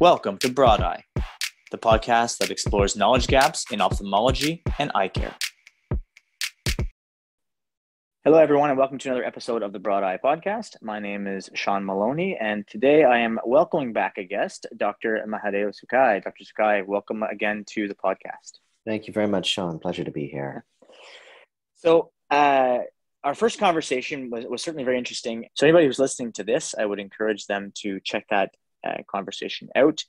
Welcome to Broad Eye, the podcast that explores knowledge gaps in ophthalmology and eye care. Hello, everyone, and welcome to another episode of the Broad Eye podcast. My name is Sean Maloney, and today I am welcoming back a guest, Dr. Mahadeo Sukhai. Dr. Sukhai, welcome again to the podcast. Thank you very much, Sean. Pleasure to be here. So, our first conversation was certainly very interesting. So anybody who's listening to this, I would encourage them to check that conversation out.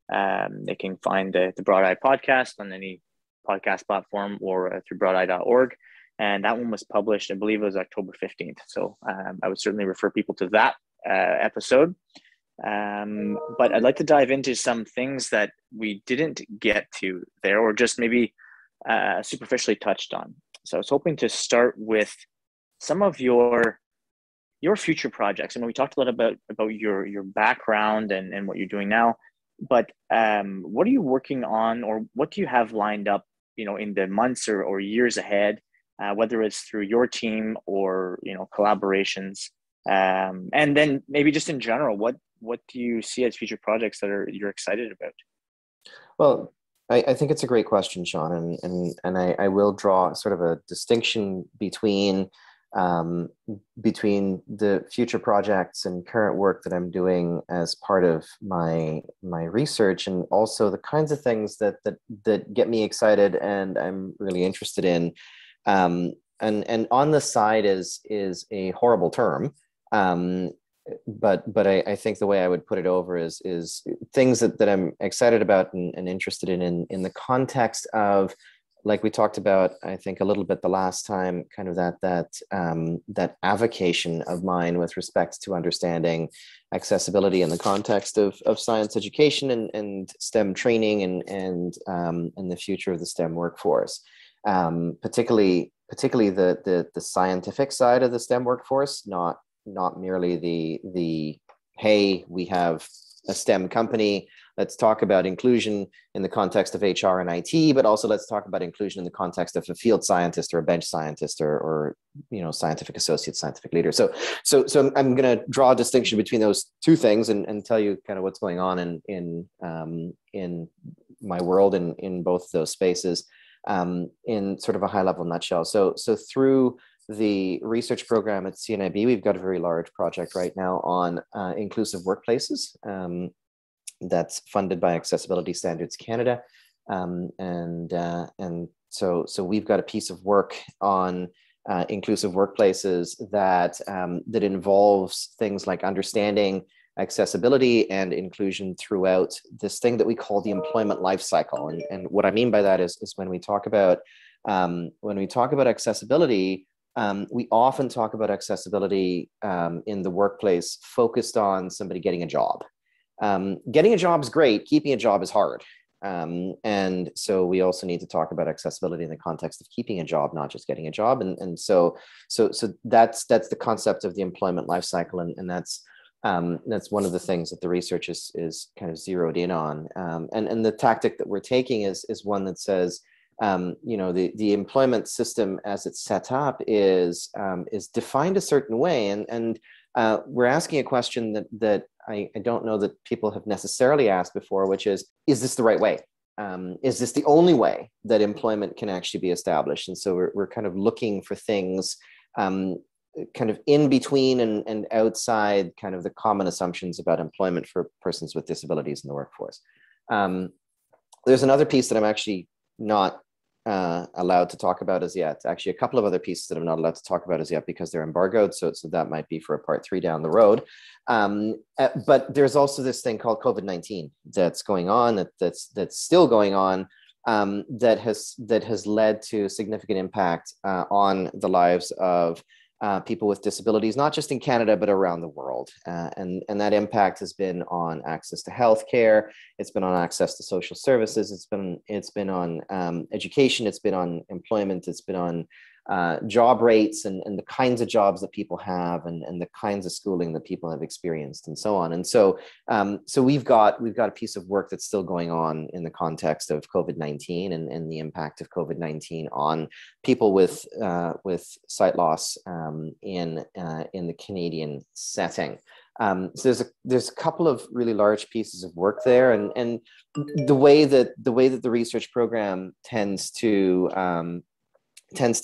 They can find the Broad Eye podcast on any podcast platform or through broadeye.org. And that one was published, I believe it was October 15th. So I would certainly refer people to that episode. But I'd like to dive into some things that we didn't get to there, or just maybe superficially touched on. So I was hoping to start with some of your future projects. I mean, we talked a lot about your background and what you're doing now, but what are you working on, or what do you have lined up, in the months or years ahead, whether it's through your team or, collaborations, and then maybe just in general, what do you see as future projects that you're excited about? Well, I think it's a great question, Sean, and I will draw sort of a distinction between the future projects and current work that I'm doing as part of my research, and also the kinds of things that get me excited and I'm really interested in. And on the side is a horrible term, but I think the way I would put it over is things that I'm excited about and interested in the context of, like we talked about, I think a little bit the last time, kind of that avocation of mine with respect to understanding accessibility in the context of science education and STEM training and the future of the STEM workforce. Particularly the scientific side of the STEM workforce, not merely the hey, we have a STEM company, let's talk about inclusion in the context of HR and IT, but also let's talk about inclusion in the context of a field scientist or a bench scientist or scientific associate, scientific leader. So I'm going to draw a distinction between those two things and tell you kind of what's going on in my world in both those spaces. In sort of a high level nutshell. So through the research program at CNIB, we've got a very large project right now on inclusive workplaces that's funded by Accessibility Standards Canada. And so we've got a piece of work on inclusive workplaces that involves things like understanding accessibility and inclusion throughout this thing that we call the employment life cycle. And what I mean by that is when we talk about accessibility, we often talk about accessibility in the workplace focused on somebody getting a job. Getting a job is great. Keeping a job is hard. And so we also need to talk about accessibility in the context of keeping a job, not just getting a job. And so that's the concept of the employment life cycle, and that's one of the things that the research is kind of zeroed in on. And the tactic that we're taking is one that says, the employment system as it's set up is defined a certain way. And we're asking a question that I don't know that people have necessarily asked before, which is this the right way? Is this the only way that employment can actually be established? And so we're kind of looking for things kind of in between and outside kind of the common assumptions about employment for persons with disabilities in the workforce. There's another piece that I'm actually not allowed to talk about as yet. Actually, a couple of other pieces that I'm not allowed to talk about as yet because they're embargoed. So that might be for a part 3 down the road. But there's also this thing called COVID-19 that's going on, that's still going on, that has led to significant impact on the lives of people with disabilities, not just in Canada, but around the world. And that impact has been on access to healthcare. It's been on access to social services. It's been on education. It's been on employment. It's been on job rates and the kinds of jobs that people have and the kinds of schooling that people have experienced and so on. And so we've got a piece of work that's still going on in the context of COVID-19 and the impact of COVID-19 on people with sight loss in the Canadian setting. So there's a couple of really large pieces of work there, and the way that the research program tends to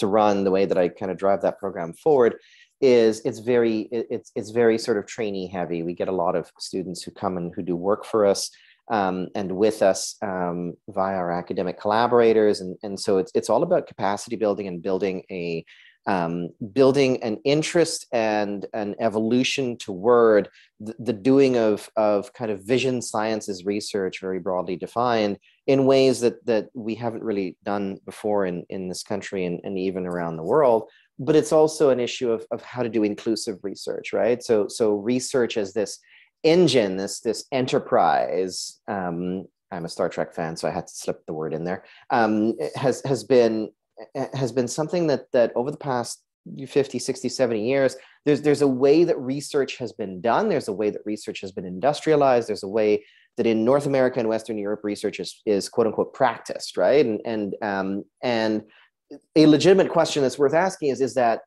run, the way that I kind of drive that program forward is it's very sort of trainee heavy. We get a lot of students who come and who do work for us and with us via our academic collaborators, and so it's all about capacity building and building an interest and an evolution toward the doing of kind of vision sciences research, very broadly defined, in ways that we haven't really done before in this country and even around the world. But it's also an issue of how to do inclusive research, right? So research as this engine, this enterprise. I'm a Star Trek fan, so I had to slip the word in there. Has been something that over the past 50, 60, 70 years, there's a way that research has been done. There's a way that research has been industrialized. There's a way that in North America and Western Europe, research is quote unquote practiced, right? And a legitimate question that's worth asking is that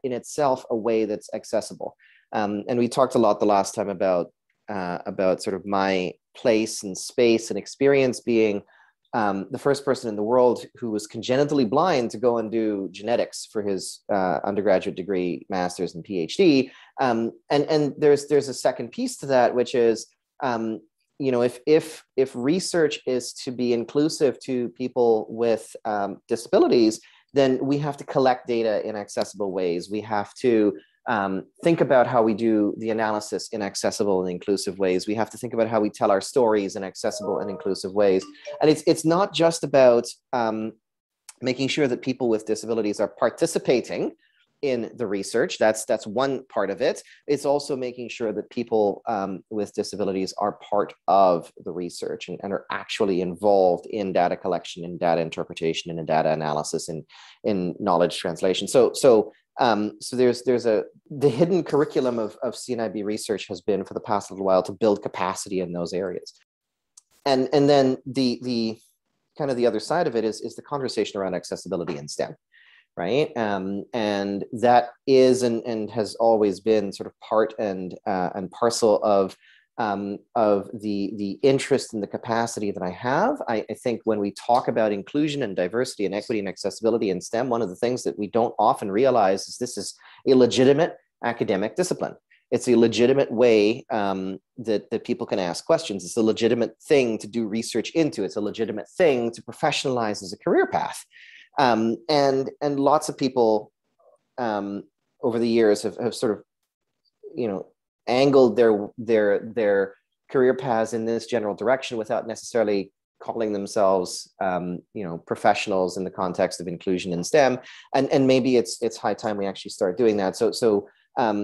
in itself a way that's accessible? And we talked a lot the last time about sort of my place and space and experience being the first person in the world who was congenitally blind to go and do genetics for his undergraduate degree, master's, and PhD. And there's a second piece to that, which is, if research is to be inclusive to people with disabilities, then we have to collect data in accessible ways. We have to think about how we do the analysis in accessible and inclusive ways. We have to think about how we tell our stories in accessible and inclusive ways. And it's not just about making sure that people with disabilities are participating in the research. That's one part of it. It's also making sure that people with disabilities are part of the research and are actually involved in data collection, in data interpretation, and in data analysis, and in knowledge translation. So there's the hidden curriculum of CNIB research has been for the past little while to build capacity in those areas. And then the kind of the other side of it is the conversation around accessibility in STEM, right? And that is and has always been sort of part and parcel of the interest and the capacity that I have. I think when we talk about inclusion and diversity and equity and accessibility in STEM, one of the things that we don't often realize is this is a legitimate academic discipline. It's a legitimate way that people can ask questions. It's a legitimate thing to do research into. It's a legitimate thing to professionalize as a career path. And lots of people over the years have sort of, angled their career paths in this general direction without necessarily calling themselves, professionals in the context of inclusion in STEM. And maybe it's high time we actually start doing that. So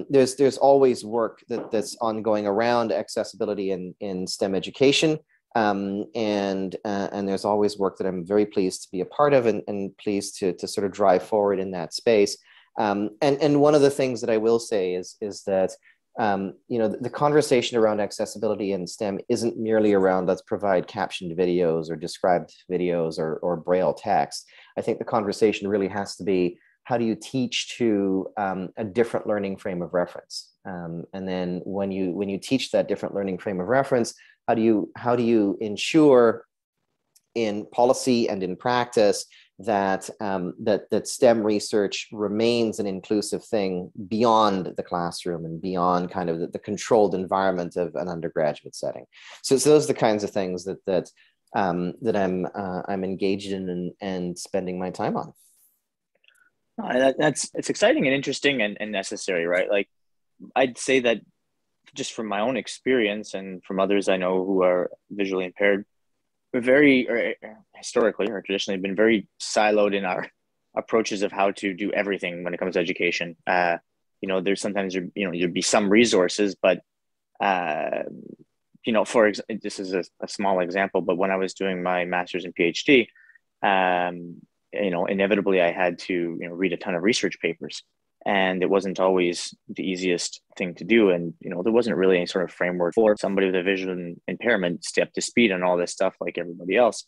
there's always work that's ongoing around accessibility in STEM education. And there's always work that I'm very pleased to be a part of and pleased to sort of drive forward in that space. And one of the things that I will say is that the conversation around accessibility in STEM isn't merely around let's provide captioned videos or described videos or Braille text. I think the conversation really has to be, how do you teach to a different learning frame of reference? And then when you teach that different learning frame of reference, how do you ensure in policy and in practice that STEM research remains an inclusive thing beyond the classroom and beyond kind of the controlled environment of an undergraduate setting? So those are the kinds of things that I'm engaged in and spending my time on. It's exciting and interesting and necessary, right? Like, I'd say that just from my own experience and from others I know who are visually impaired, we're historically or traditionally been very siloed in our approaches of how to do everything when it comes to education. There's sometimes there'd be some resources, but this is a small example, but when I was doing my master's and PhD, inevitably I had to read a ton of research papers, and it wasn't always the easiest thing to do. And there wasn't really any sort of framework for somebody with a vision impairment to stay up to speed on all this stuff like everybody else.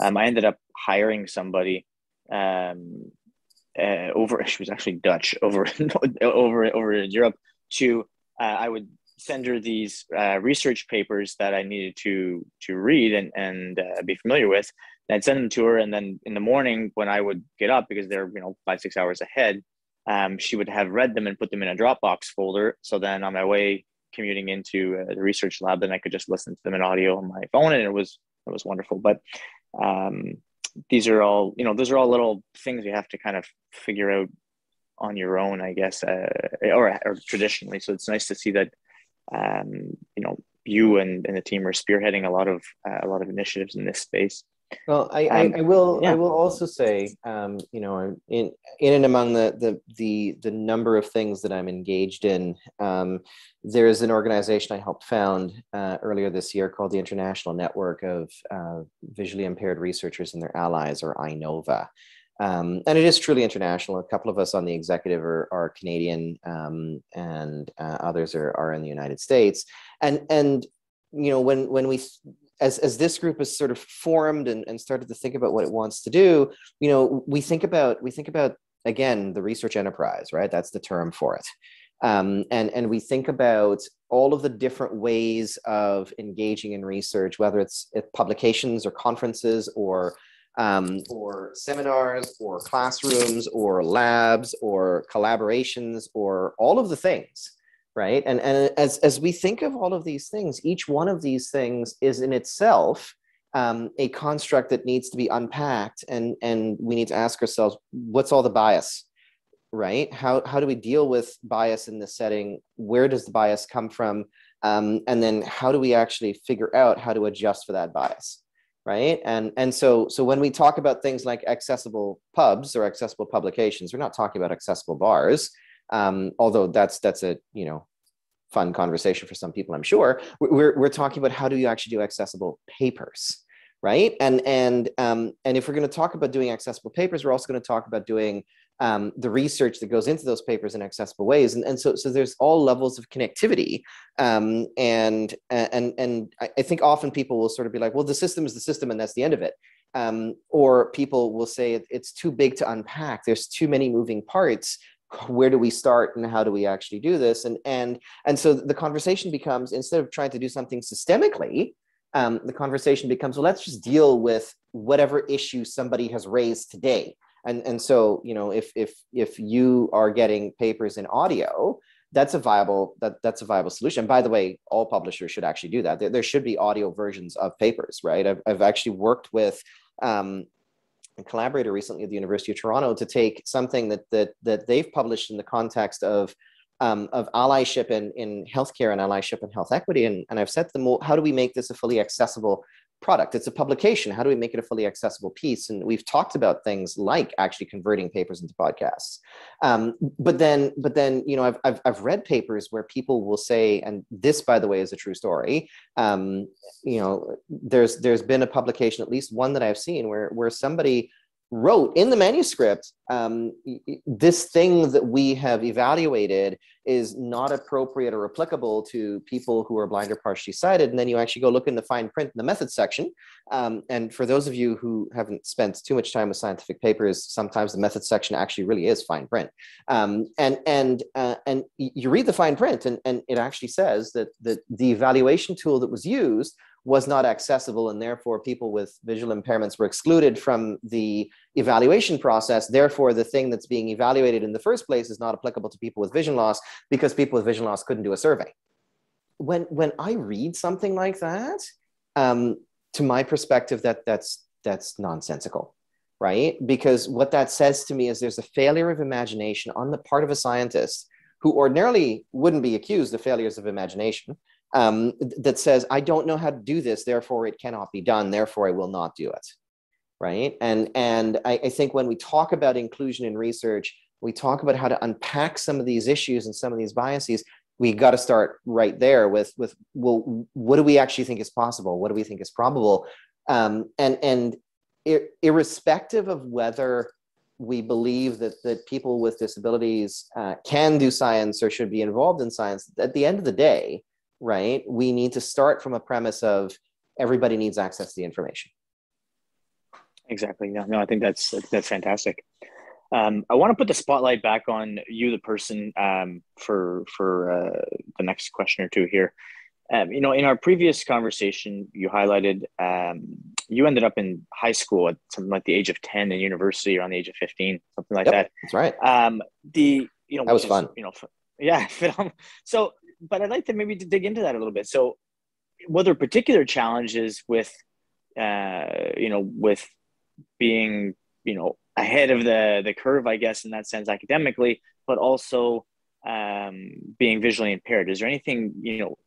I ended up hiring somebody she was actually Dutch over in Europe to I would send her these research papers that I needed to read and be familiar with. And I'd send them to her, and then in the morning when I would get up, because they're 5-6 hours ahead, she would have read them and put them in a Dropbox folder. So then on my way commuting into the research lab, then I could just listen to them in audio on my phone, and it was wonderful. But these are all those are all little things you have to kind of figure out on your own, I guess, or traditionally. So it's nice to see that you and the team are spearheading a lot of initiatives in this space. Well, I will Yeah. I will also say, in and among the number of things that I'm engaged in, there is an organization I helped found earlier this year called the International Network of Visually Impaired Researchers and Their Allies, or INOVA. And it is truly international. A couple of us on the executive are Canadian, and others are in the United States. And when we as this group has sort of formed and started to think about what it wants to do, we think about again the research enterprise, right? That's the term for it. And we think about all of the different ways of engaging in research, whether it's at publications or conferences or seminars or classrooms or labs or collaborations or all of the things, right? And as we think of all of these things, each one of these things is in itself a construct that needs to be unpacked, and we need to ask ourselves, what's all the bias, right? How do we deal with bias in this setting? Where does the bias come from? And then how do we actually figure out how to adjust for that bias? Right. And so when we talk about things like accessible pubs or accessible publications, we're not talking about accessible bars, although that's a fun conversation for some people, I'm sure. We're talking about how do you actually do accessible papers, right? And if we're going to talk about doing accessible papers, we're also going to talk about doing the research that goes into those papers in accessible ways, and so there's all levels of connectivity, and I think often people will sort of be like, well, the system is the system, and that's the end of it, or people will say it's too big to unpack. There's too many moving parts. Where do we start, and how do we actually do this? And so the conversation becomes, instead of trying to do something systemically, the conversation becomes, well, let's just deal with whatever issue somebody has raised today. And so, if you are getting papers in audio, that's a viable solution. And by the way, all publishers should actually do that. There should be audio versions of papers, right? I've actually worked with a collaborator recently at the University of Toronto to take something that they've published in the context of allyship in healthcare and allyship and health equity. And I've said to them, well, how do we make this a fully accessible product? It's a publication. How do we make it a fully accessible piece? And we've talked about things like actually converting papers into podcasts. But then, I've read papers where people will say, and this, by the way, is a true story. There's been a publication, at least one that I've seen, where somebody wrote in the manuscript, this thing that we have evaluated is not appropriate or applicable to people who are blind or partially sighted. And then you actually go look in the fine print in the methods section. And for those of you who haven't spent too much time with scientific papers, sometimes the methods section actually really is fine print. And you read the fine print, and it actually says that the evaluation tool that was used was not accessible, and therefore people with visual impairments were excluded from the evaluation process. Therefore, the thing that's being evaluated in the first place is not applicable to people with vision loss, because people with vision loss couldn't do a survey. When I read something like that, to my perspective, that's nonsensical, right? Because what that says to me is there's a failure of imagination on the part of a scientist who ordinarily wouldn't be accused of failures of imagination, that says, I don't know how to do this, therefore it cannot be done, therefore I will not do it, right? And I think when we talk about inclusion in research, we talk about how to unpack some of these issues and some of these biases. We got to start right there with well, what do we actually think is possible? What do we think is probable? And irrespective of whether we believe that people with disabilities can do science or should be involved in science, at the end of the day, right, we need to start from a premise of everybody needs access to the information. Exactly. No, I think that's fantastic. I want to put the spotlight back on you, the person, for the next question or two here. In our previous conversation, you highlighted you ended up in high school at something like the age of 10 and university around the age of 15, something like Yep, that. that's right. That Which was is, fun. yeah. So, but I'd like to maybe to dig into that a little bit. So, were there particular challenges with, with being, ahead of the curve, I guess, in that sense, academically, but also being visually impaired? Is there anything,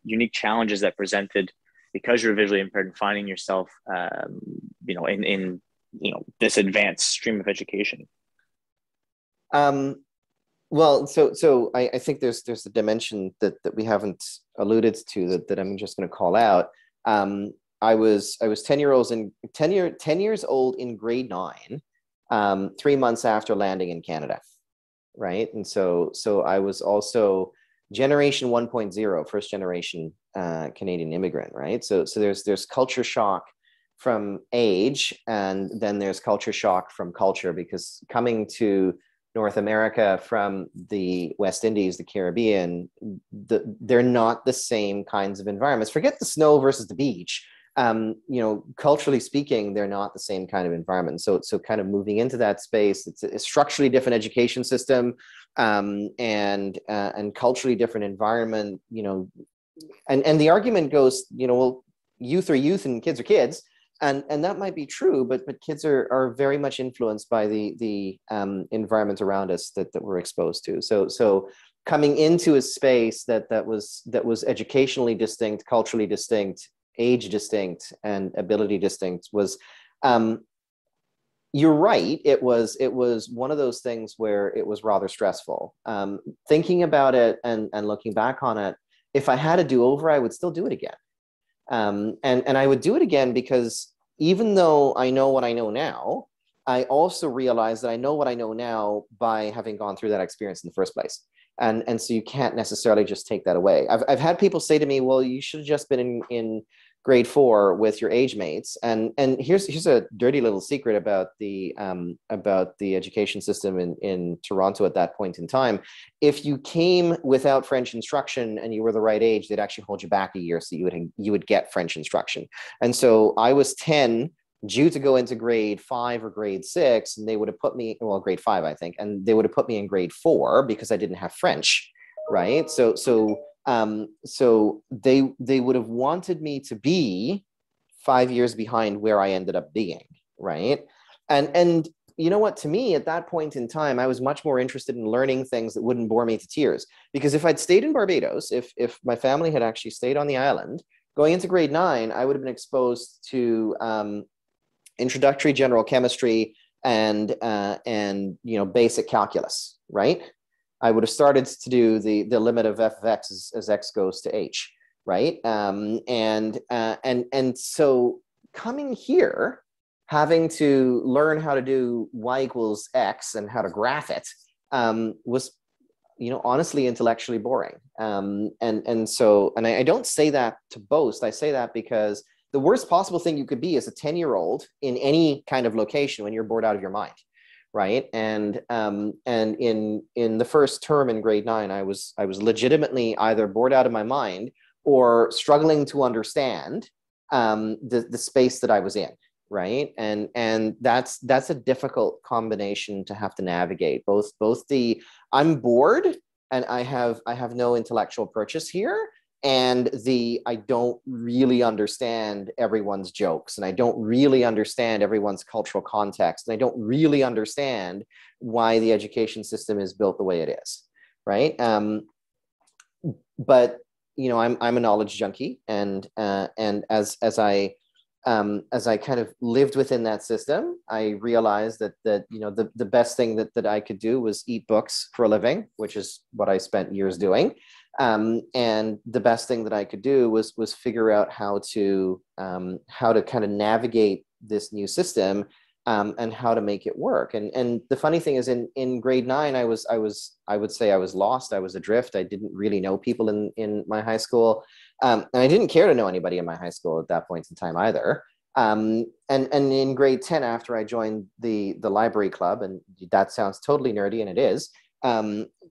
unique challenges that presented because you're visually impaired and finding yourself, in this advanced stream of education? Well, so I think there's a dimension that we haven't alluded to that I'm just going to call out. I was 10 years old in grade 9, 3 months after landing in Canada, right? And so I was also generation 1.0, first generation Canadian immigrant, right? So there's culture shock from age, and then there's culture shock from culture, because coming to North America from the West Indies, the Caribbean, they're not the same kinds of environments. Forget the snow versus the beach. Culturally speaking, they're not the same kind of environment. So kind of moving into that space, it's a structurally different education system, and culturally different environment. And the argument goes, well, youth are youth and kids are kids. And that might be true, but kids are very much influenced by the environment around us that we're exposed to. So coming into a space that was educationally distinct, culturally distinct, age distinct, and ability distinct was, you're right. It was one of those things where it was rather stressful. Thinking about it and looking back on it, if I had a do-over, I would still do it again. And I would do it again because even though I know what I know now, I also realize that I know what I know now by having gone through that experience in the first place. And so you can't necessarily just take that away. I've had people say to me, well, you should have just been in grade 4 with your age mates. And here's a dirty little secret about the education system in Toronto at that point in time. If you came without French instruction and you were the right age, they'd actually hold you back a year so you would get French instruction. And so I was 10, due to go into grade 5 or grade 6, and they would have put me, well, grade 5, I think, and they would have put me in grade 4 because I didn't have French, right? So they would have wanted me to be 5 years behind where I ended up being, right? And you know what, to me at that point in time, I was much more interested in learning things that wouldn't bore me to tears. Because if I'd stayed in Barbados, if my family had actually stayed on the island, going into grade 9, I would have been exposed to introductory general chemistry and basic calculus, right? I would have started to do the limit of f of x as x goes to h, right? And so coming here, having to learn how to do y equals x and how to graph it was, honestly, intellectually boring. And so I don't say that to boast. I say that because the worst possible thing you could be is a 10-year-old in any kind of location when you're bored out of your mind. Right. And in the first term in grade 9, I was legitimately either bored out of my mind or struggling to understand the space that I was in. Right. And that's a difficult combination to have to navigate, both the I'm bored and I have no intellectual purchase here, and I don't really understand everyone's jokes, and I don't really understand everyone's cultural context, and I don't really understand why the education system is built the way it is, right? But I'm a knowledge junkie, and as I kind of lived within that system, I realized that the best thing that I could do was eat books for a living, which is what I spent years doing. And the best thing that I could do was figure out how to kind of navigate this new system, and how to make it work. And the funny thing is, in grade 9, I would say I was lost. I was adrift. I didn't really know people in my high school, and I didn't care to know anybody in my high school at that point in time either. And in grade 10, after I joined the library club, and that sounds totally nerdy, and it is,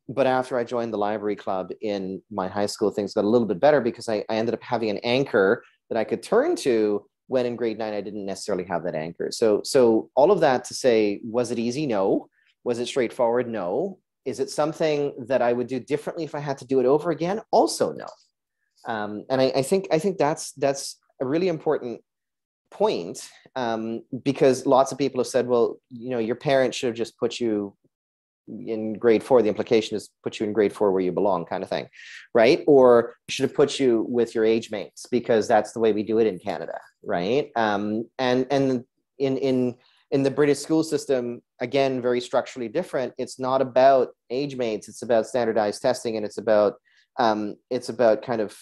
but after I joined the library club in my high school, things got a little bit better because I ended up having an anchor that I could turn to when in grade 9, I didn't necessarily have that anchor. So all of that to say, was it easy? No. Was it straightforward? No. Is it something that I would do differently if I had to do it over again? Also, no. And I think that's a really important point, because lots of people have said, well, your parents should have just put you in grade 4. The implication is put you in grade 4 where you belong, kind of thing, right? Or should have put you with your age mates because that's the way we do it in Canada, right? And in the British school system, again, very structurally different. It's not about age mates. It's about standardized testing, and it's about kind of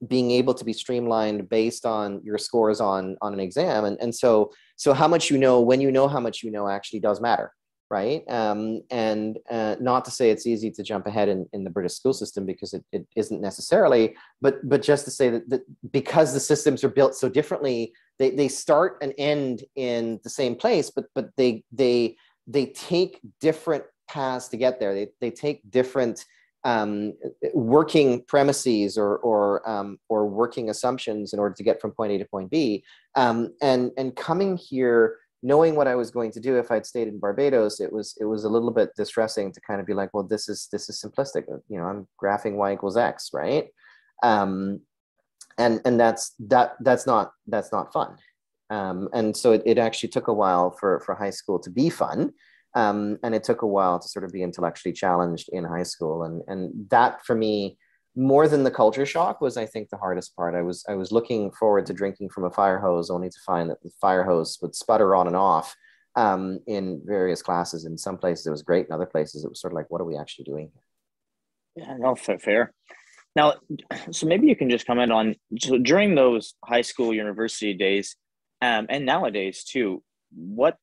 being able to be streamlined based on your scores on an exam. And so how much when you know how much actually does matter, right? And not to say it's easy to jump ahead in the British school system, because it isn't necessarily, but just to say that because the systems are built so differently, they start and end in the same place, but they take different paths to get there. They take different working premises or working assumptions in order to get from point A to point B. And coming here, knowing what I was going to do if I'd stayed in Barbados, it was a little bit distressing to kind of be like, well, this is simplistic. I'm graphing y equals x, right? And that's not fun. And so it actually took a while for high school to be fun. And it took a while to sort of be intellectually challenged in high school. And that, for me, more than the culture shock, was, I think, the hardest part. I was looking forward to drinking from a fire hose, only to find that the fire hose would sputter on and off in various classes. In some places it was great. In other places it was sort of like, what are we actually doing here? Yeah, no, fair. Now, so maybe you can just comment on, so during those high school, university days, and nowadays too, what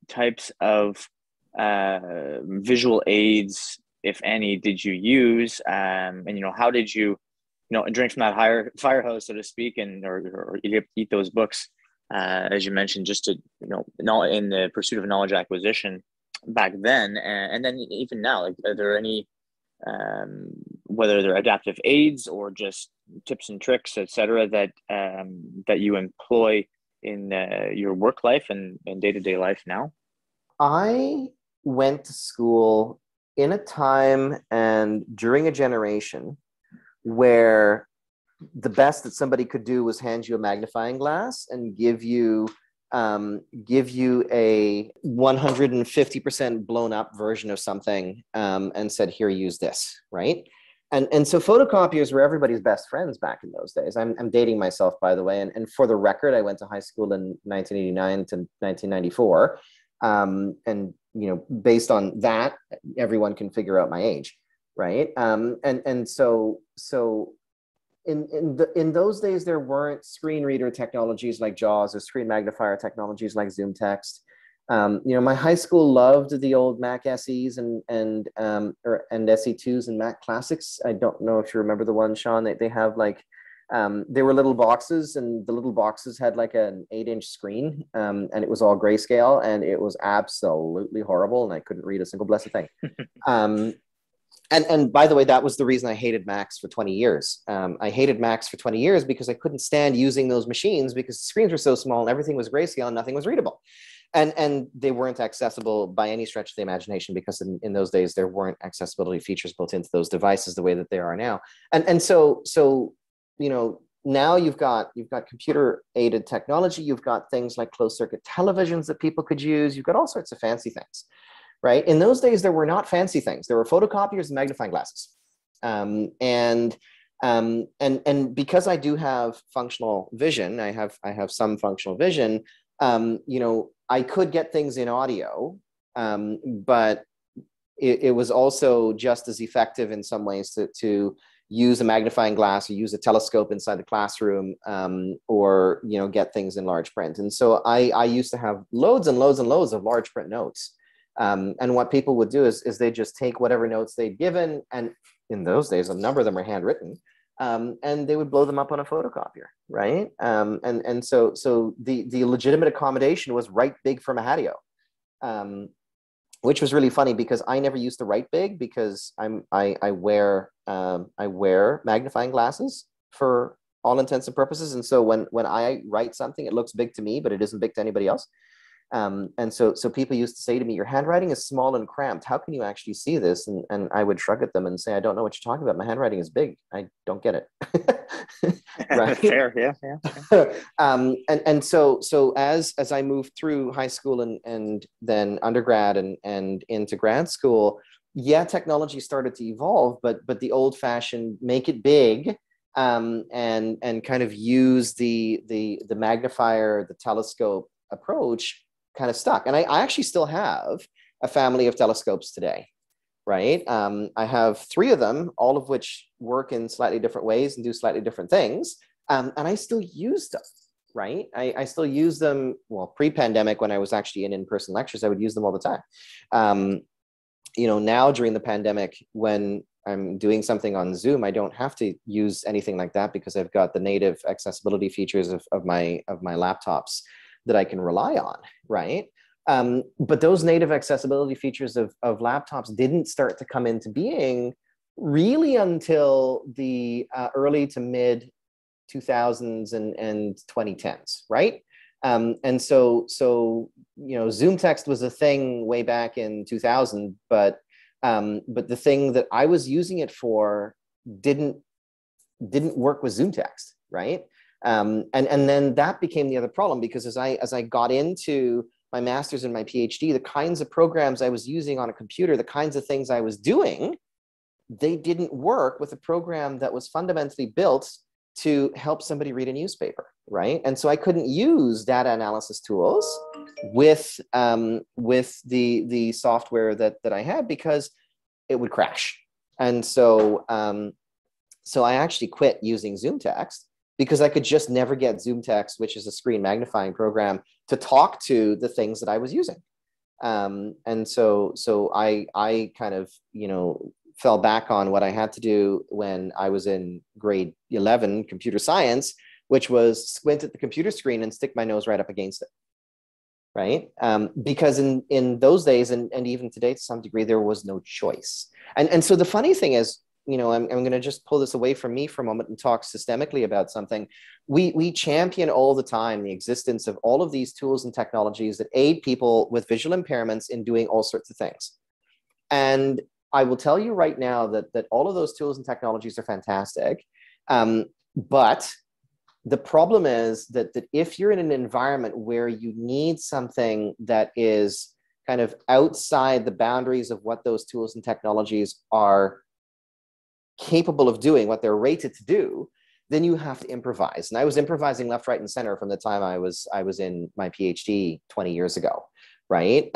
types of visual aids, if any, did you use? And how did you, drink from that fire hose, so to speak, and or eat those books, as you mentioned, just to not in the pursuit of knowledge acquisition back then, and then even now, like, are there any whether they're adaptive aids or just tips and tricks, etc., that you employ in your work life and day-to-day life now? I went to school in a time and during a generation where the best that somebody could do was hand you a magnifying glass and give you a 150% blown up version of something, and said, here, use this, right? And so photocopiers were everybody's best friends back in those days. I'm dating myself, by the way. And for the record, I went to high school in 1989 to 1994. And based on that, everyone can figure out my age, right? And so in those days, there weren't screen reader technologies like JAWS or screen magnifier technologies like Zoom Text. My high school loved the old Mac SEs and SE2s and Mac Classics. I don't know if you remember the one, Sean. They have like, they were little boxes, and the little boxes had like an 8-inch screen, and it was all grayscale, and it was absolutely horrible, and I couldn't read a single blessed thing. And by the way, that was the reason I hated Macs for 20 years. I hated Macs for 20 years because I couldn't stand using those machines because the screens were so small and everything was grayscale and nothing was readable. And they weren't accessible by any stretch of the imagination, because in those days, there weren't accessibility features built into those devices the way that they are now. And so now you've got computer aided technology. You've got things like closed circuit televisions that people could use. You've got all sorts of fancy things. Right? In those days, there were not fancy things. There were photocopiers and magnifying glasses. And because I do have functional vision, I have some functional vision, I could get things in audio, but it was also just as effective in some ways to use a magnifying glass or use a telescope inside the classroom, or get things in large print. And so I used to have loads and loads and loads of large print notes. And what people would do is they just take whatever notes they'd given, and in those days, a number of them are handwritten, and they would blow them up on a photocopier, right? And so the legitimate accommodation was write big for Mahadeo, which was really funny because I never used to write big because I wear magnifying glasses for all intents and purposes, and so when I write something, it looks big to me, but it isn't big to anybody else. And so people used to say to me, your handwriting is small and cramped. How can you actually see this? And I would shrug at them and say, I don't know what you're talking about. My handwriting is big. I don't get it. Right. Fair. Yeah. And so as I moved through high school and then undergrad and into grad school, yeah, technology started to evolve, but the old fashioned make it big, and kind of use the magnifier, the telescope approach kind of stuck. And I actually still have a family of telescopes today, right? I have 3 of them, all of which work in slightly different ways and do slightly different things. And I still use them, right? I still use them, well, pre-pandemic when I was actually in in-person lectures, I would use them all the time. Now during the pandemic, when I'm doing something on Zoom, I don't have to use anything like that because I've got the native accessibility features of my laptops that I can rely on, right? But those native accessibility features of laptops didn't start to come into being really until the early to mid 2000s and 2010s, right? And so Zoom text was a thing way back in 2000, but the thing that I was using it for didn't work with Zoom text, right? And then that became the other problem, because as I got into my master's and my PhD, the kinds of programs I was using on a computer, the kinds of things I was doing, they didn't work with a program that was fundamentally built to help somebody read a newspaper, right? And so I couldn't use data analysis tools with the software that I had because it would crash. And so I actually quit using Zoom text because I could just never get Zoom text, which is a screen magnifying program, to talk to the things that I was using. And so I kind of, fell back on what I had to do when I was in grade 11, computer science, which was squint at the computer screen and stick my nose right up against it, right? Because in those days, and even today to some degree, there was no choice. And so the funny thing is, I'm going to just pull this away from me for a moment and talk systemically about something. We champion all the time the existence of all of these tools and technologies that aid people with visual impairments in doing all sorts of things. And I will tell you right now that all of those tools and technologies are fantastic. But the problem is that if you're in an environment where you need something that is kind of outside the boundaries of what those tools and technologies are capable of doing, what they're rated to do, then you have to improvise. And I was improvising left, right, and center from the time I was in my PhD 20 years ago, right?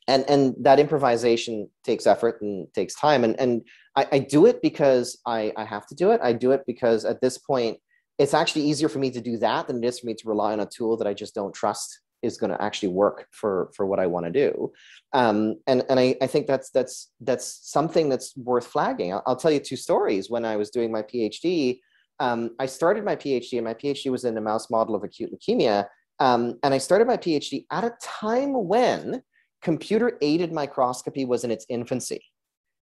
And that improvisation takes effort and takes time. And I do it because I have to do it. I do it because at this point, it's actually easier for me to do that than it is for me to rely on a tool that I just don't trust is going to actually work for what I want to do. And I think that's something that's worth flagging. I'll tell you 2 stories. When I was doing my PhD, I started my PhD, and my PhD was in a mouse model of acute leukemia. And I started my PhD at a time when computer-aided microscopy was in its infancy,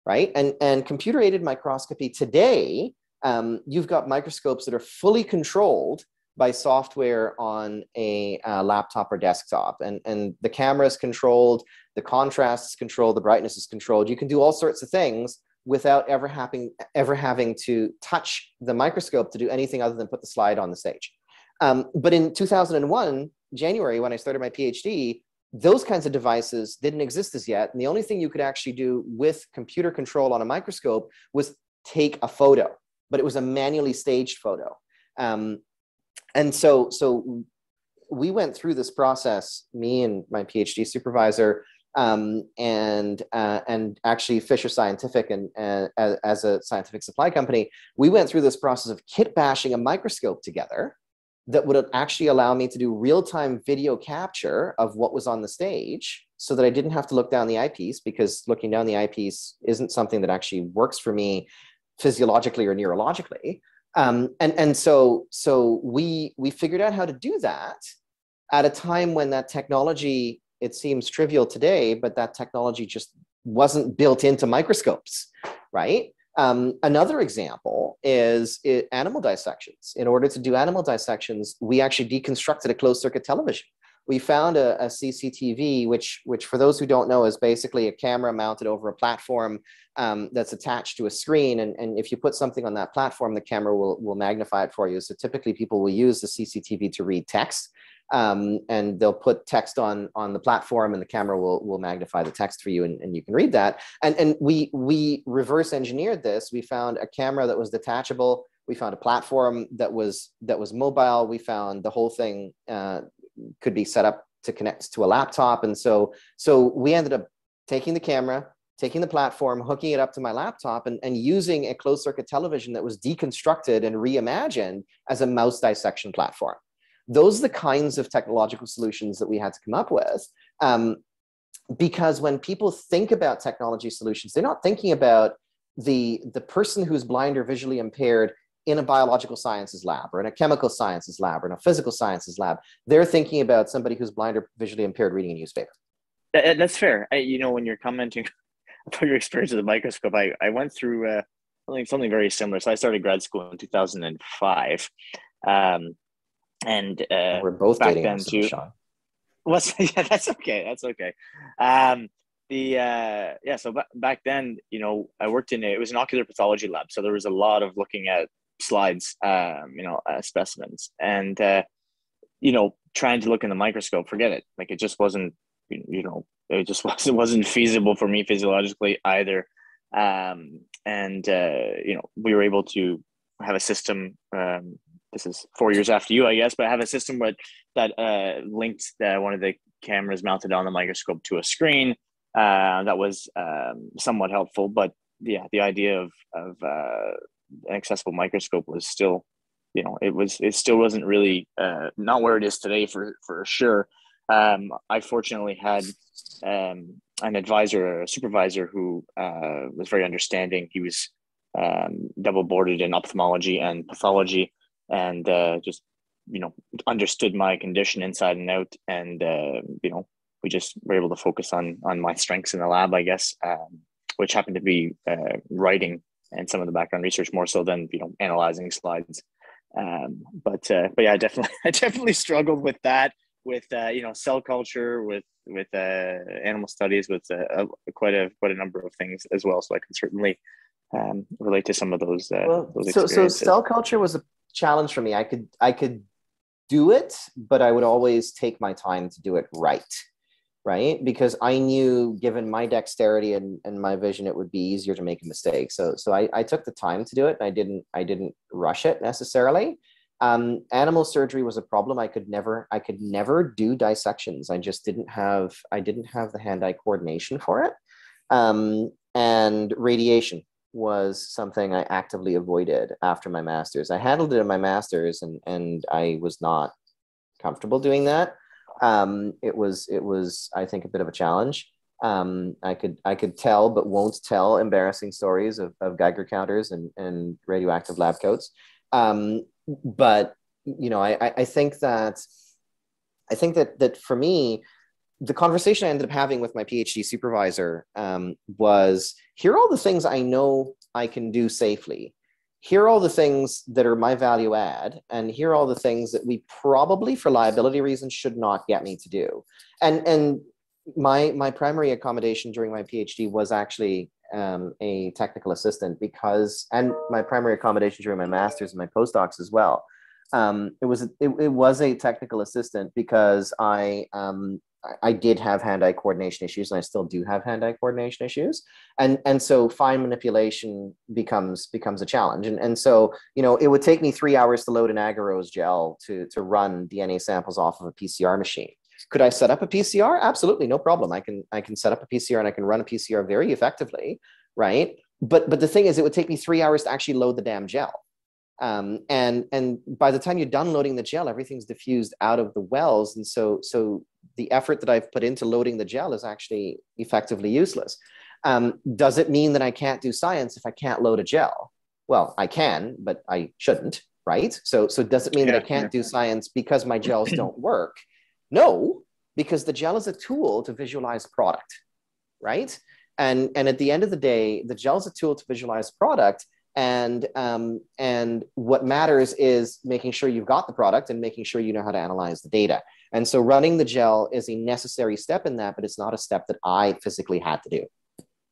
right? And computer-aided microscopy today, you've got microscopes that are fully controlled by software on a laptop or desktop. And the camera is controlled, the contrast is controlled, the brightness is controlled. You can do all sorts of things without ever having to touch the microscope to do anything other than put the slide on the stage. But in 2001, January, when I started my PhD, those kinds of devices didn't exist as yet. And the only thing you could actually do with computer control on a microscope was take a photo, but it was a manually staged photo. And so we went through this process, me and my PhD supervisor, and actually Fisher Scientific, and as a scientific supply company, we went through this process of kit bashing a microscope together that would actually allow me to do real-time video capture of what was on the stage, so that I didn't have to look down the eyepiece, because looking down the eyepiece isn't something that actually works for me physiologically or neurologically. So we figured out how to do that at a time when that technology, it seems trivial today, but that technology just wasn't built into microscopes, right? Another example is animal dissections. In order to do animal dissections, we actually deconstructed a closed circuit television. We found a CCTV, which for those who don't know is basically a camera mounted over a platform that's attached to a screen. And if you put something on that platform, the camera will magnify it for you. So typically people will use the CCTV to read text. And they'll put text on the platform and the camera will magnify the text for you and you can read that. And we reverse engineered this. We found a camera that was detachable. We found a platform that was mobile. We found the whole thing could be set up to connect to a laptop. And so we ended up taking the camera, taking the platform, hooking it up to my laptop and using a closed circuit television that was deconstructed and reimagined as a mouse dissection platform. Those are the kinds of technological solutions that we had to come up with. Because when people think about technology solutions, they're not thinking about the person who's blind or visually impaired in a biological sciences lab or in a chemical sciences lab or in a physical sciences lab. They're thinking about somebody who's blind or visually impaired reading a newspaper. That's fair. When you're commenting about your experience with the microscope, I went through something very similar. So I started grad school in 2005. And we're both back dating then too. Sean. Yeah, that's okay. That's okay. So back then, I worked it was an ocular pathology lab. So there was a lot of looking at slides, specimens, and trying to look in the microscope, forget it. Like it just wasn't, it wasn't feasible for me physiologically either. We were able to have a system. This is 4 years after you, I guess, but I have a system that linked one of the cameras mounted on the microscope to a screen. That was somewhat helpful, but yeah, the idea of an accessible microscope was still, it still wasn't really not where it is today for sure. I fortunately had an advisor, a supervisor who was very understanding. He was double boarded in ophthalmology and pathology, and just understood my condition inside and out, and we just were able to focus on my strengths in the lab, I guess, which happened to be writing and some of the background research more so than analyzing slides. But yeah, I definitely struggled with that, with cell culture, with animal studies, with quite a number of things as well. So I can certainly relate to some of those experiences. So cell culture was a challenge for me. I could do it, but I would always take my time to do it right? Because I knew, given my dexterity and my vision, it would be easier to make a mistake. So I took the time to do it. And I didn't rush it necessarily. Animal surgery was a problem. I could never do dissections. I didn't have the hand-eye coordination for it. And radiation was something I actively avoided after my master's. I handled it in my master's, and I was not comfortable doing that. It was, I think, a bit of a challenge. I could tell, but won't tell embarrassing stories of Geiger counters and radioactive lab coats. But I think that for me, the conversation I ended up having with my PhD supervisor was, here are all the things I know I can do safely. Here are all the things that are my value add, and here are all the things that we probably, for liability reasons, should not get me to do. And my primary accommodation during my PhD was actually a technical assistant, and my primary accommodation during my master's and my postdocs as well. It was a technical assistant because I did have hand-eye coordination issues, and I still do have hand-eye coordination issues. And so fine manipulation becomes a challenge. And so, it would take me 3 hours to load an agarose gel to run DNA samples off of a PCR machine. Could I set up a PCR? Absolutely, no problem. I can set up a PCR and I can run a PCR very effectively, right? But the thing is, it would take me 3 hours to actually load the damn gel. And by the time you're done loading the gel, everything's diffused out of the wells. And so the effort that I've put into loading the gel is actually effectively useless. Does it mean that I can't do science if I can't load a gel? Well, I can, but I shouldn't, right? So does it mean that I Yeah, can't do science because my gels don't work? No, because the gel is a tool to visualize product, right? And at the end of the day, the gel is a tool to visualize product. And what matters is making sure you've got the product and making sure you know how to analyze the data. And so running the gel is a necessary step in that, but it's not a step that I physically had to do.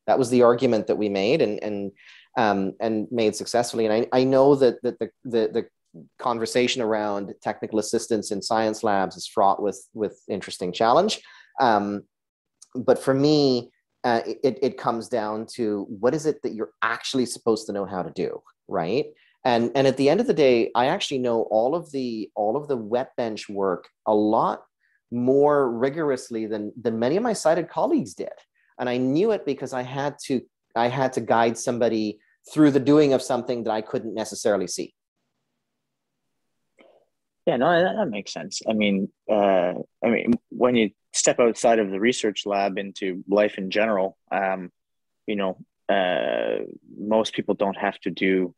That was the argument that we made and made successfully. And I know that the conversation around technical assistance in science labs is fraught with interesting challenge. But for me, it comes down to what is it that you're actually supposed to know how to do, right? And at the end of the day, I actually know all of the wet bench work a lot more rigorously than many of my sighted colleagues did. And I knew it because I had to guide somebody through the doing of something that I couldn't necessarily see. Yeah, no, that makes sense. I mean, when you step outside of the research lab into life in general, you know, most people don't have to do,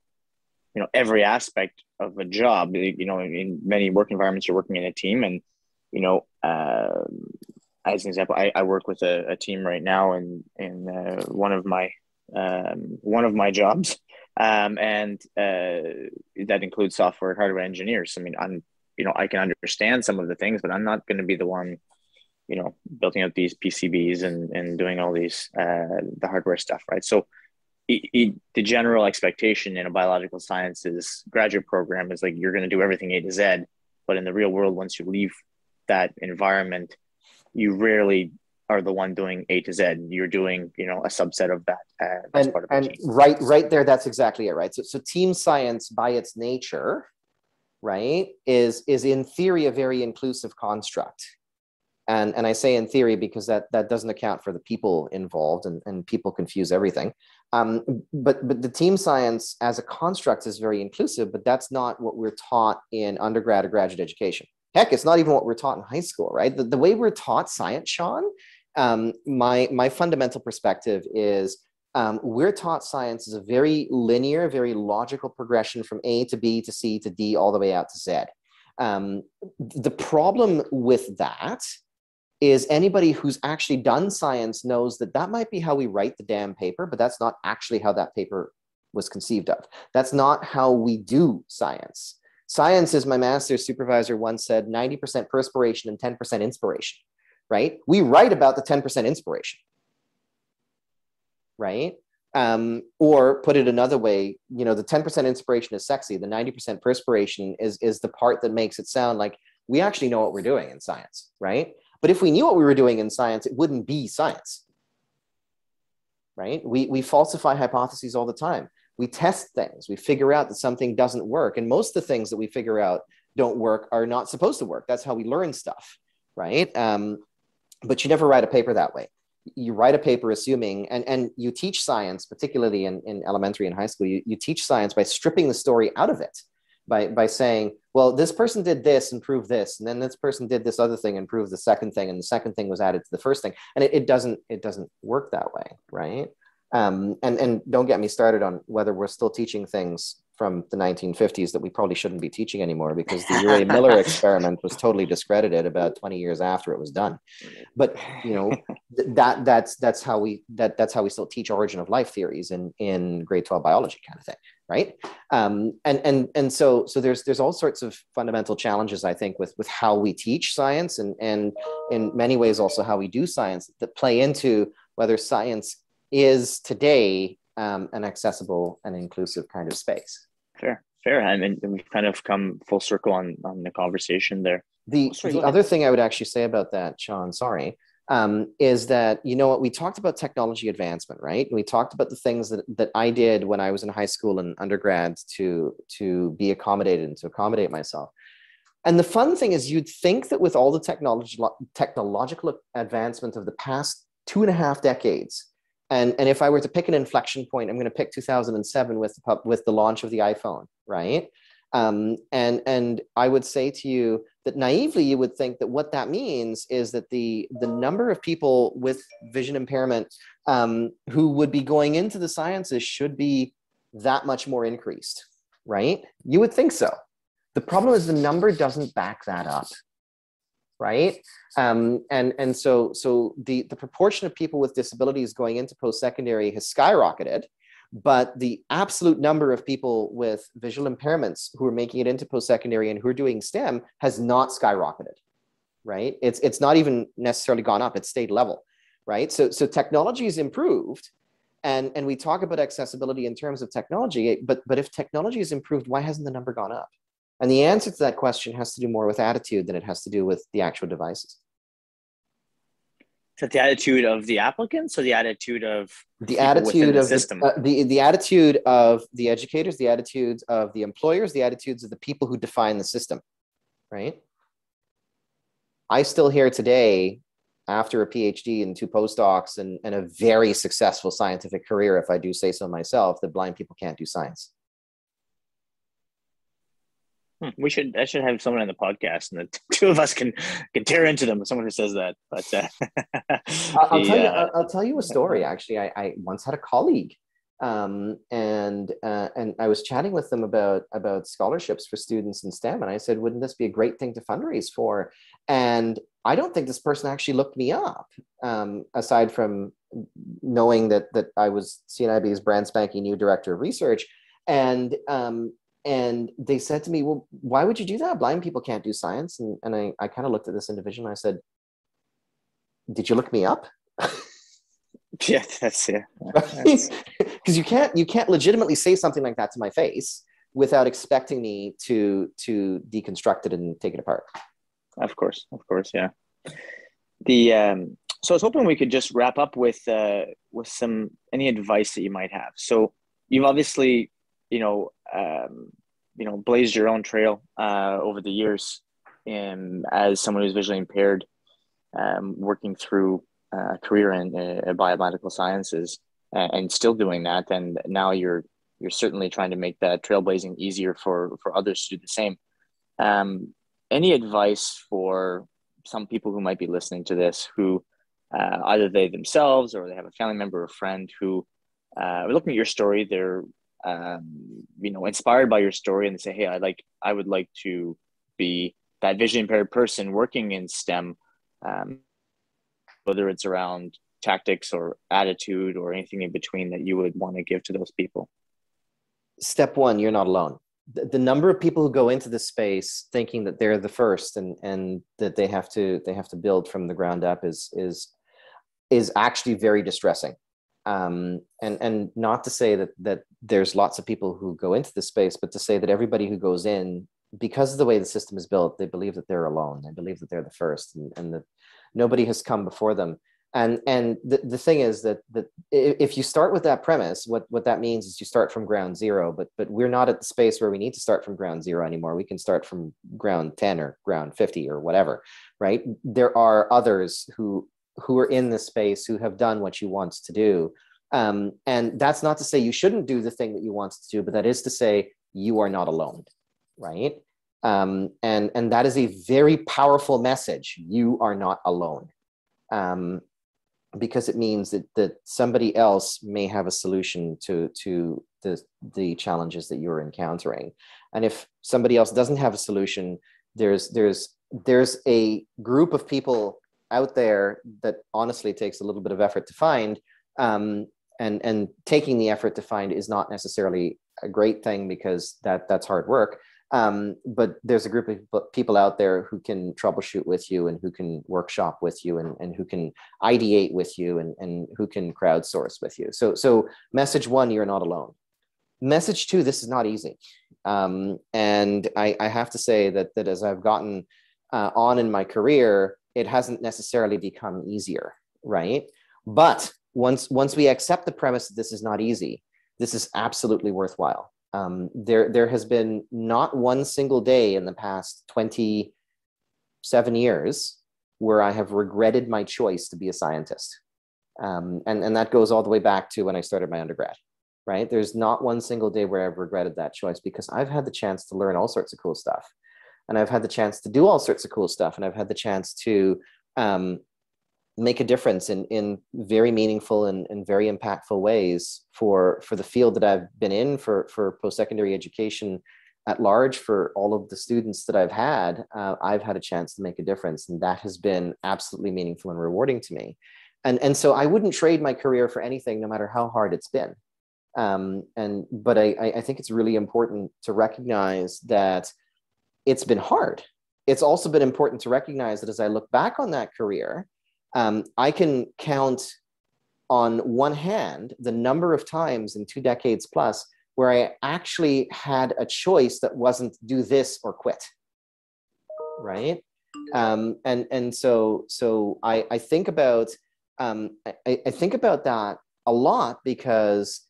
every aspect of a job. In many work environments, you're working in a team, and you know, as an example, I work with a team right now in one of my jobs, and that includes software and hardware engineers. I mean, I can understand some of the things, but I'm not going to be the one, building out these PCBs and doing all these the hardware stuff, right? So the general expectation in a biological sciences graduate program is like you're going to do everything A to Z, but in the real world, once you leave that environment, you rarely are the one doing A to Z. You're doing, a subset of that as part of the team. Right there, that's exactly it, right? So team science by its nature, right, is in theory a very inclusive construct. And I say in theory because that doesn't account for the people involved, and people confuse everything. But the team science as a construct is very inclusive, but that's not what we're taught in undergrad or graduate education. Heck, it's not even what we're taught in high school, right? The way we're taught science, Sean, my fundamental perspective is we're taught science as a very linear, very logical progression from A to B to C to D all the way out to Z. The problem with that is anybody who's actually done science knows that might be how we write the damn paper, but that's not actually how that paper was conceived of. That's not how we do science. Science, as my master's supervisor once said, 90% perspiration and 10% inspiration, right? We write about the 10% inspiration, right? Or put it another way, the 10% inspiration is sexy. The 90% perspiration is the part that makes it sound like we actually know what we're doing in science, right? But if we knew what we were doing in science, it wouldn't be science, right? We falsify hypotheses all the time. We test things. We figure out that something doesn't work. And most of the things that we figure out don't work are not supposed to work. That's how we learn stuff, right? But you never write a paper that way. You write a paper assuming, and you teach science, particularly in elementary and high school, you teach science by stripping the story out of it, by saying, well, this person did this and proved this, and then this person did this other thing and proved the second thing, and the second thing was added to the first thing. And it doesn't work that way, right? And don't get me started on whether we're still teaching things from the 1950s that we probably shouldn't be teaching anymore, because the Urey-Miller experiment was totally discredited about 20 years after it was done. But that's how we still teach origin of life theories in grade 12 biology kind of thing, right? And so there's all sorts of fundamental challenges, I think, with how we teach science, and in many ways also how we do science, that play into whether science is today an accessible and inclusive kind of space. Fair. I mean, we've kind of come full circle on the conversation there. The other thing I would actually say about that, Sean, is that, we talked about technology advancement, right? We talked about the things that I did when I was in high school and undergrad to be accommodated and to accommodate myself. And the fun thing is, you'd think that with all the technological advancement of the past 2.5 decades, and if I were to pick an inflection point, I'm going to pick 2007 with the launch of the iPhone, right? And I would say to you that naively, you would think that what that means is that the number of people with vision impairment who would be going into the sciences should be that much more increased, right? You would think so. The problem is the number doesn't back that up, right? And so the proportion of people with disabilities going into post-secondary has skyrocketed, but the absolute number of people with visual impairments who are making it into post-secondary and who are doing STEM has not skyrocketed, right? It's not even necessarily gone up, it's stayed level, right? So technology has improved, and we talk about accessibility in terms of technology, but if technology has improved, why hasn't the number gone up? And the answer to that question has to do more with attitude than it has to do with the actual devices. So the attitude of the applicants or the attitude of the attitude the of system? The attitude of the educators, the attitudes of the employers, the attitudes of the people who define the system, right? I still hear today, after a PhD and 2 postdocs and a very successful scientific career, if I do say so myself, that blind people can't do science. I should have someone on the podcast, and the two of us can tear into them. Someone who says that. But I'll tell you a story. Actually, I once had a colleague, and I was chatting with them about scholarships for students in STEM, and I said, "Wouldn't this be a great thing to fundraise for?" And I don't think this person actually looked me up, aside from knowing that I was CNIB's brand spanking new director of research, and they said to me, "Well, why would you do that? Blind people can't do science." And I kind of looked at this individual and I said, "Did you look me up?" Yeah, that's it. Because you can't legitimately say something like that to my face without expecting me to deconstruct it and take it apart. Of course, yeah. So I was hoping we could just wrap up with any advice that you might have. So you've obviously, blazed your own trail over the years, as someone who's visually impaired, working through a career in biomedical sciences, and still doing that. And now you're certainly trying to make that trailblazing easier for others to do the same. Any advice for some people who might be listening to this, who either they themselves or they have a family member or friend who are looking at your story, they're inspired by your story, and they say, "Hey, I would like to be that visually impaired person working in STEM," whether it's around tactics or attitude or anything in between that you would want to give to those people? Step one, you're not alone. The number of people who go into this space thinking that they're the first and that they have to build from the ground up is actually very distressing. And not to say that there's lots of people who go into this space, but to say that everybody who goes in, because of the way the system is built, they believe that they're alone. They believe that they're the first, and that nobody has come before them. And the thing is that if you start with that premise, what that means is you start from ground zero. But we're not at the space where we need to start from ground zero anymore. We can start from ground 10 or ground 50 or whatever, right? There are others who are in this space who have done what you want to do. And that's not to say you shouldn't do the thing that you want to do, but that is to say you are not alone, right? And that is a very powerful message. You are not alone. Because it means that somebody else may have a solution to the challenges that you're encountering. And if somebody else doesn't have a solution, there's a group of people out there that honestly takes a little bit of effort to find. And taking the effort to find is not necessarily a great thing, because that's hard work. But there's a group of people out there who can troubleshoot with you, and who can workshop with you, and who can ideate with you, and who can crowdsource with you. So message one, you're not alone. Message two, this is not easy. And I have to say that as I've gotten on in my career, it hasn't necessarily become easier, right? But once we accept the premise that this is not easy, this is absolutely worthwhile. There has been not one single day in the past 27 years where I have regretted my choice to be a scientist. And that goes all the way back to when I started my undergrad, right? There's not one single day where I've regretted that choice, because I've had the chance to learn all sorts of cool stuff. And I've had the chance to do all sorts of cool stuff. And I've had the chance to make a difference in very meaningful and very impactful ways for the field that I've been in, for post-secondary education at large, for all of the students that I've had a chance to make a difference. And that has been absolutely meaningful and rewarding to me. And so I wouldn't trade my career for anything, no matter how hard it's been. But I think it's really important to recognize that it's been hard. It's also been important to recognize that as I look back on that career, I can count on one hand the number of times in 2 decades plus where I actually had a choice that wasn't do this or quit, right? And so I think about I think about that a lot, because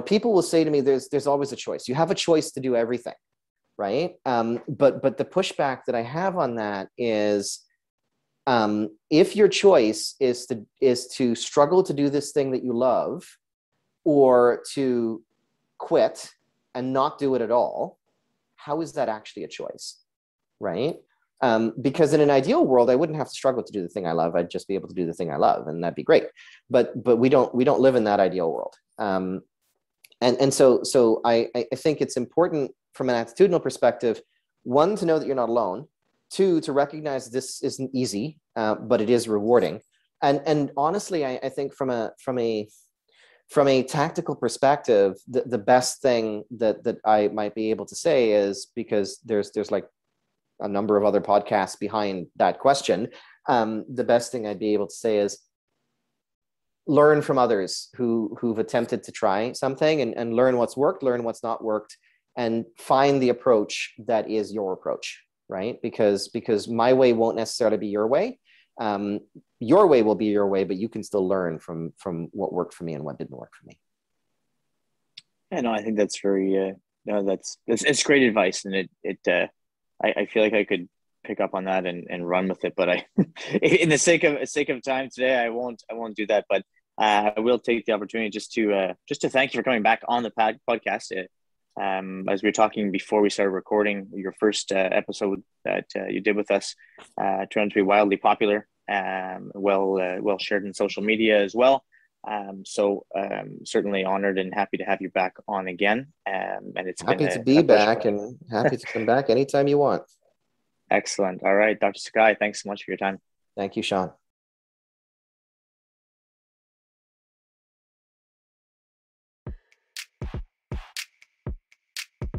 people will say to me, there's always a choice. You have a choice to do everything, right? But the pushback that I have on that is, if your choice is to struggle to do this thing that you love, or to quit and not do it at all, how is that actually a choice, right? Because in an ideal world, I wouldn't have to struggle to do the thing I love. I'd just be able to do the thing I love, and that'd be great. But we don't live in that ideal world. And so I think it's important from an attitudinal perspective, one, to know that you're not alone. Two, to recognize this isn't easy, but it is rewarding. And honestly, I think from a tactical perspective, the best thing that I might be able to say is, because there's like a number of other podcasts behind that question, the best thing I'd be able to say is, learn from others who've attempted to try something, and learn what's worked, learn what's not worked, and find the approach that is your approach, right? Because my way won't necessarily be your way. Your way will be your way, but you can still learn from what worked for me and what didn't work for me. Yeah, no, I think that's very, it's great advice. And I feel like I could pick up on that and run with it, but in the sake of time today, I won't do that. But I will take the opportunity just to thank you for coming back on the podcast. As we were talking before we started recording, your first episode that you did with us turned out to be wildly popular, well shared in social media as well. So certainly honored and happy to have you back on again. And it's happy to be back, and happy to come back anytime you want. Excellent. All right, Dr. Sukhai, thanks so much for your time. Thank you, Sean.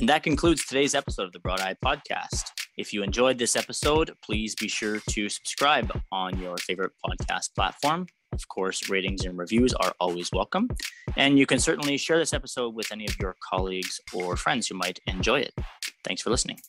And that concludes today's episode of the Broad Eye Podcast. If you enjoyed this episode, please be sure to subscribe on your favorite podcast platform. Of course, ratings and reviews are always welcome. And you can certainly share this episode with any of your colleagues or friends who might enjoy it. Thanks for listening.